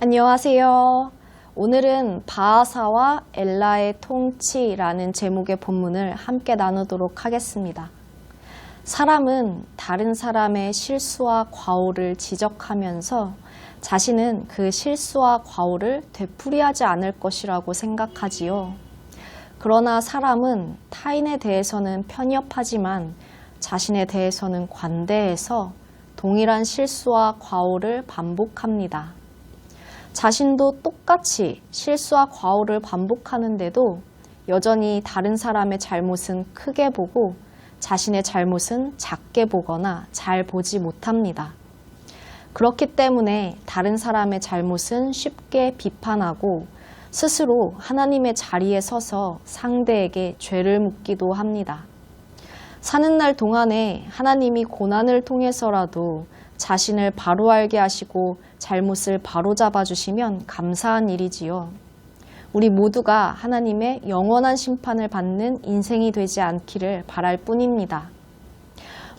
안녕하세요. 오늘은 바하사와 엘라의 통치라는 제목의 본문을 함께 나누도록 하겠습니다. 사람은 다른 사람의 실수와 과오를 지적하면서 자신은 그 실수와 과오를 되풀이하지 않을 것이라고 생각하지요. 그러나 사람은 타인에 대해서는 편협하지만 자신에 대해서는 관대해서 동일한 실수와 과오를 반복합니다. 자신도 똑같이 실수와 과오를 반복하는데도 여전히 다른 사람의 잘못은 크게 보고 자신의 잘못은 작게 보거나 잘 보지 못합니다. 그렇기 때문에 다른 사람의 잘못은 쉽게 비판하고 스스로 하나님의 자리에 서서 상대에게 죄를 묻기도 합니다. 사는 날 동안에 하나님이 고난을 통해서라도 자신을 바로 알게 하시고 잘못을 바로잡아 주시면 감사한 일이지요. 우리 모두가 하나님의 영원한 심판을 받는 인생이 되지 않기를 바랄 뿐입니다.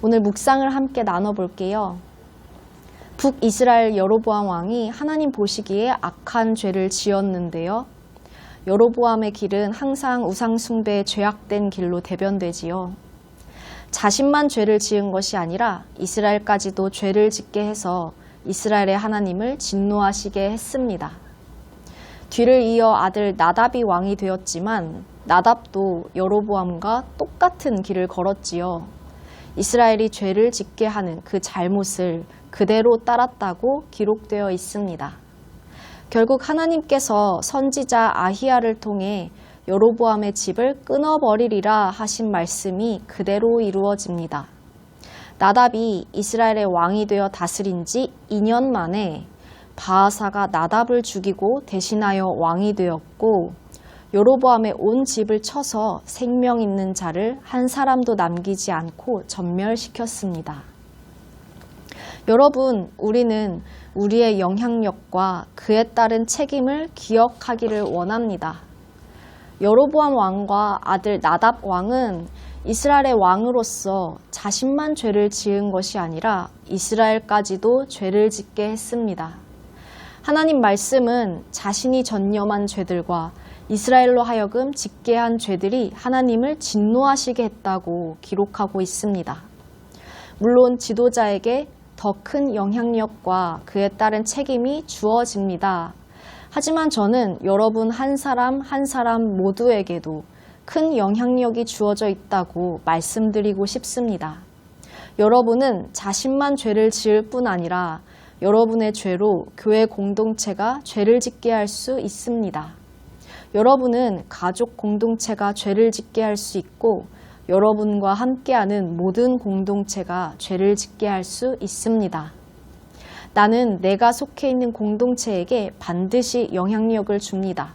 오늘 묵상을 함께 나눠볼게요. 북이스라엘 여로보암 왕이 하나님 보시기에 악한 죄를 지었는데요. 여로보암의 길은 항상 우상 숭배에 죄악된 길로 대변되지요. 자신만 죄를 지은 것이 아니라 이스라엘까지도 죄를 짓게 해서 이스라엘의 하나님을 진노하시게 했습니다. 뒤를 이어 아들 나답이 왕이 되었지만 나답도 여로보암과 똑같은 길을 걸었지요. 이스라엘이 죄를 짓게 하는 그 잘못을 그대로 따랐다고 기록되어 있습니다. 결국 하나님께서 선지자 아히야를 통해 여로보암의 집을 끊어버리리라 하신 말씀이 그대로 이루어집니다. 나답이 이스라엘의 왕이 되어 다스린 지 2년 만에 바하사가 나답을 죽이고 대신하여 왕이 되었고 여로보암의 온 집을 쳐서 생명 있는 자를 한 사람도 남기지 않고 전멸시켰습니다. 여러분, 우리는 우리의 영향력과 그에 따른 책임을 기억하기를 원합니다. 여로보암 왕과 아들 나답 왕은 이스라엘의 왕으로서 자신만 죄를 지은 것이 아니라 이스라엘까지도 죄를 짓게 했습니다. 하나님 말씀은 자신이 전념한 죄들과 이스라엘로 하여금 짓게 한 죄들이 하나님을 진노하시게 했다고 기록하고 있습니다. 물론 지도자에게 더 큰 영향력과 그에 따른 책임이 주어집니다. 하지만 저는 여러분 한 사람 한 사람 모두에게도 큰 영향력이 주어져 있다고 말씀드리고 싶습니다. 여러분은 자신만 죄를 지을 뿐 아니라 여러분의 죄로 교회 공동체가 죄를 짓게 할 수 있습니다. 여러분은 가족 공동체가 죄를 짓게 할 수 있고 여러분과 함께하는 모든 공동체가 죄를 짓게 할 수 있습니다. 나는 내가 속해 있는 공동체에게 반드시 영향력을 줍니다.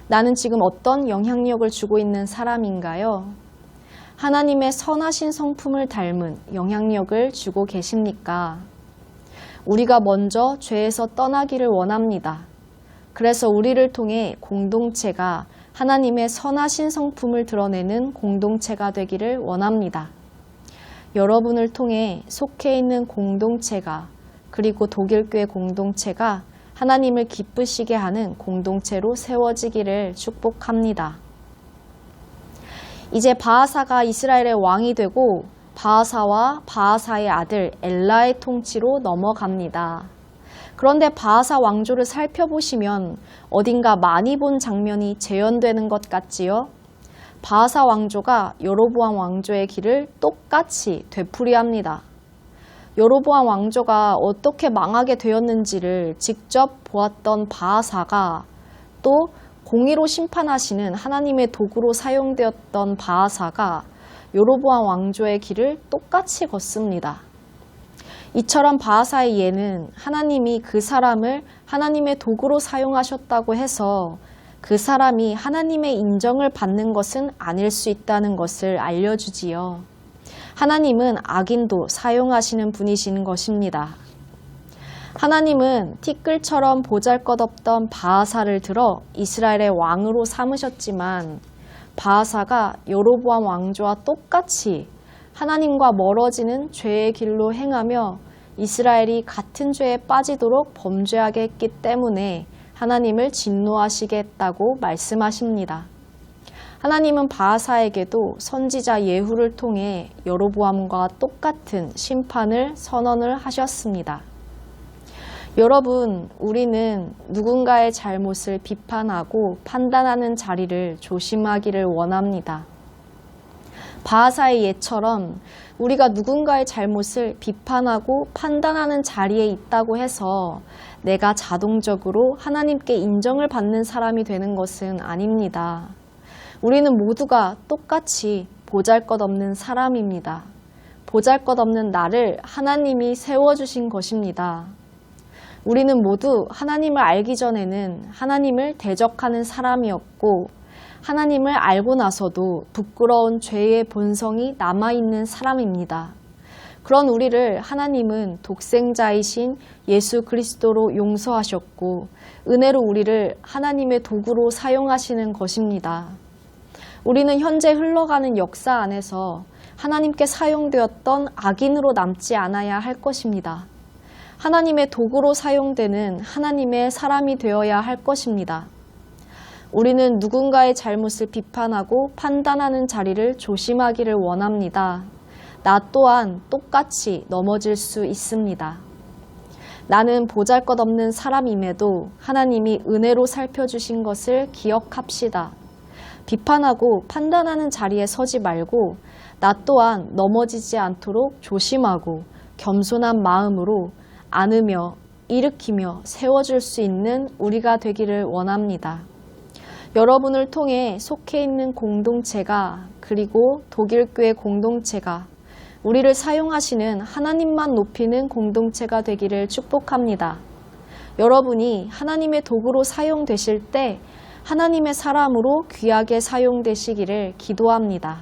나는 지금 어떤 영향력을 주고 있는 사람인가요? 하나님의 선하신 성품을 닮은 영향력을 주고 계십니까? 우리가 먼저 죄에서 떠나기를 원합니다. 그래서 우리를 통해 공동체가 하나님의 선하신 성품을 드러내는 공동체가 되기를 원합니다. 여러분을 통해 속해 있는 공동체가 그리고 독일교회 공동체가 하나님을 기쁘시게 하는 공동체로 세워지기를 축복합니다. 이제 바하사가 이스라엘의 왕이 되고 바하사와 바하사의 아들 엘라의 통치로 넘어갑니다. 그런데 바하사 왕조를 살펴보시면 어딘가 많이 본 장면이 재현되는 것 같지요? 바하사 왕조가 여로보암 왕조의 길을 똑같이 되풀이합니다. 여로보암 왕조가 어떻게 망하게 되었는지를 직접 보았던 바하사가 또 공의로 심판하시는 하나님의 도구로 사용되었던 바하사가 여로보암 왕조의 길을 똑같이 걷습니다. 이처럼 바하사의 예는 하나님이 그 사람을 하나님의 도구로 사용하셨다고 해서 그 사람이 하나님의 인정을 받는 것은 아닐 수 있다는 것을 알려주지요. 하나님은 악인도 사용하시는 분이신 것입니다. 하나님은 티끌처럼 보잘것없던 바하사를 들어 이스라엘의 왕으로 삼으셨지만 바하사가 여로보암 왕조와 똑같이 하나님과 멀어지는 죄의 길로 행하며 이스라엘이 같은 죄에 빠지도록 범죄하게 했기 때문에 하나님을 진노하시게 했다고 말씀하십니다. 하나님은 바하사에게도 선지자 예후를 통해 여로보암과 똑같은 심판을 선언을 하셨습니다. 여러분, 우리는 누군가의 잘못을 비판하고 판단하는 자리를 조심하기를 원합니다. 바하사의 예처럼 우리가 누군가의 잘못을 비판하고 판단하는 자리에 있다고 해서 내가 자동적으로 하나님께 인정을 받는 사람이 되는 것은 아닙니다. 우리는 모두가 똑같이 보잘것없는 사람입니다. 보잘것없는 나를 하나님이 세워주신 것입니다. 우리는 모두 하나님을 알기 전에는 하나님을 대적하는 사람이었고 하나님을 알고 나서도 부끄러운 죄의 본성이 남아있는 사람입니다. 그런 우리를 하나님은 독생자이신 예수 그리스도로 용서하셨고 은혜로 우리를 하나님의 도구로 사용하시는 것입니다. 우리는 현재 흘러가는 역사 안에서 하나님께 사용되었던 악인으로 남지 않아야 할 것입니다. 하나님의 도구로 사용되는 하나님의 사람이 되어야 할 것입니다. 우리는 누군가의 잘못을 비판하고 판단하는 자리를 조심하기를 원합니다. 나 또한 똑같이 넘어질 수 있습니다. 나는 보잘것없는 사람임에도 하나님이 은혜로 살펴주신 것을 기억합시다. 비판하고 판단하는 자리에 서지 말고 나 또한 넘어지지 않도록 조심하고 겸손한 마음으로 안으며 일으키며 세워줄 수 있는 우리가 되기를 원합니다. 여러분을 통해 속해 있는 공동체가 그리고 독일교회 공동체가 우리를 사용하시는 하나님만 높이는 공동체가 되기를 축복합니다. 여러분이 하나님의 도구로 사용되실 때 하나님의 사람으로 귀하게 사용되시기를 기도합니다.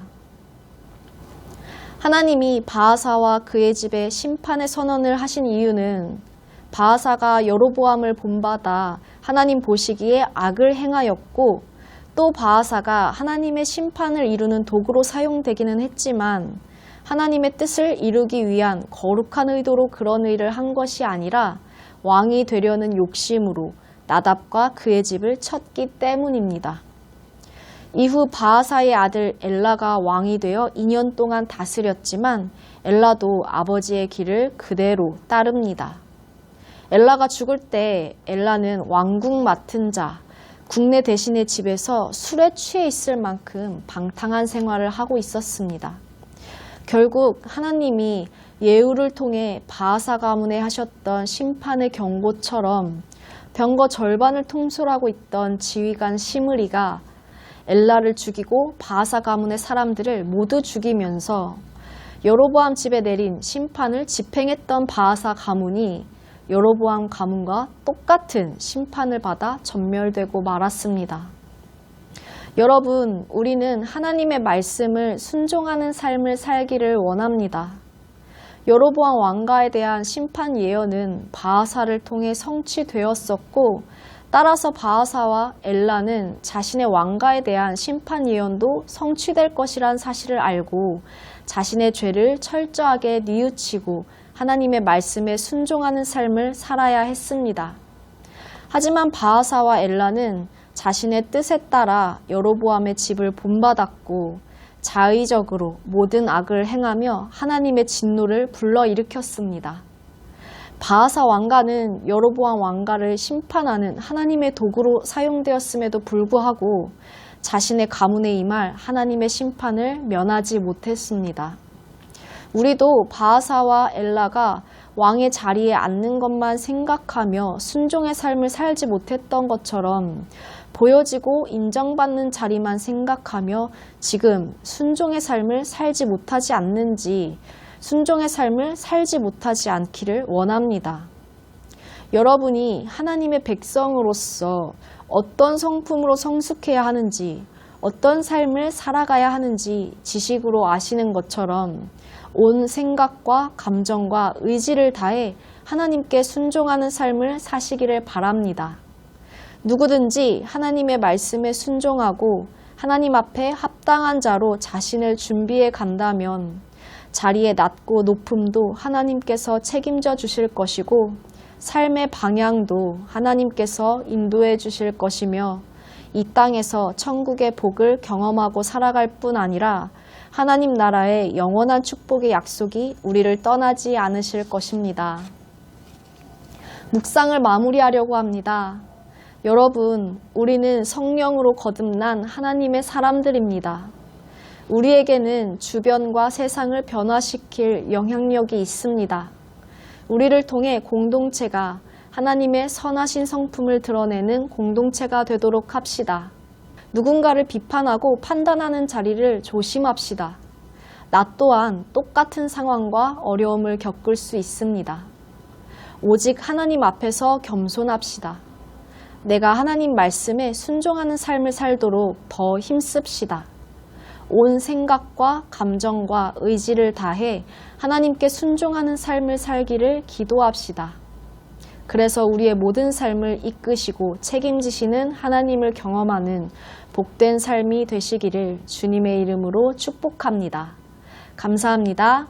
하나님이 바하사와 그의 집에 심판의 선언을 하신 이유는 바하사가 여로보암을 본받아 하나님 보시기에 악을 행하였고 또 바하사가 하나님의 심판을 이루는 도구로 사용되기는 했지만 하나님의 뜻을 이루기 위한 거룩한 의도로 그런 일을 한 것이 아니라 왕이 되려는 욕심으로 나답과 그의 집을 쳤기 때문입니다. 이후 바하사의 아들 엘라가 왕이 되어 2년 동안 다스렸지만 엘라도 아버지의 길을 그대로 따릅니다. 엘라가 죽을 때 엘라는 왕궁 맡은 자, 국내 대신의 집에서 술에 취해 있을 만큼 방탕한 생활을 하고 있었습니다. 결국 하나님이 예후를 통해 바하사 가문에 하셨던 심판의 경고처럼 병거 절반을 통솔하고 있던 지휘관 시므리가 엘라를 죽이고 바하사 가문의 사람들을 모두 죽이면서 여로보암 집에 내린 심판을 집행했던 바하사 가문이 여로보암 가문과 똑같은 심판을 받아 전멸되고 말았습니다. 여러분, 우리는 하나님의 말씀을 순종하는 삶을 살기를 원합니다. 여로보암 왕가에 대한 심판 예언은 바하사를 통해 성취되었었고 따라서 바하사와 엘라는 자신의 왕가에 대한 심판 예언도 성취될 것이란 사실을 알고 자신의 죄를 철저하게 뉘우치고 하나님의 말씀에 순종하는 삶을 살아야 했습니다. 하지만 바하사와 엘라는 자신의 뜻에 따라 여로보암의 집을 본받았고 자의적으로 모든 악을 행하며 하나님의 진노를 불러일으켰습니다. 바하사 왕가는 여로보암 왕가를 심판하는 하나님의 도구로 사용되었음에도 불구하고 자신의 가문에 임할 하나님의 심판을 면하지 못했습니다. 우리도 바하사와 엘라가 왕의 자리에 앉는 것만 생각하며 순종의 삶을 살지 못했던 것처럼 보여지고 인정받는 자리만 생각하며 지금 순종의 삶을 살지 못하지 않는지 순종의 삶을 살지 못하지 않기를 원합니다. 여러분이 하나님의 백성으로서 어떤 성품으로 성숙해야 하는지 어떤 삶을 살아가야 하는지 지식으로 아시는 것처럼 온 생각과 감정과 의지를 다해 하나님께 순종하는 삶을 사시기를 바랍니다. 누구든지 하나님의 말씀에 순종하고 하나님 앞에 합당한 자로 자신을 준비해 간다면 자리의 낮고 높음도 하나님께서 책임져 주실 것이고 삶의 방향도 하나님께서 인도해 주실 것이며 이 땅에서 천국의 복을 경험하고 살아갈 뿐 아니라 하나님 나라의 영원한 축복의 약속이 우리를 떠나지 않으실 것입니다. 묵상을 마무리하려고 합니다. 여러분, 우리는 성령으로 거듭난 하나님의 사람들입니다. 우리에게는 주변과 세상을 변화시킬 영향력이 있습니다. 우리를 통해 공동체가 하나님의 선하신 성품을 드러내는 공동체가 되도록 합시다. 누군가를 비판하고 판단하는 자리를 조심합시다. 나 또한 똑같은 상황과 어려움을 겪을 수 있습니다. 오직 하나님 앞에서 겸손합시다. 내가 하나님 말씀에 순종하는 삶을 살도록 더 힘씁시다. 온 생각과 감정과 의지를 다해 하나님께 순종하는 삶을 살기를 기도합시다. 그래서 우리의 모든 삶을 이끄시고 책임지시는 하나님을 경험하는 복된 삶이 되시기를 주님의 이름으로 축복합니다. 감사합니다.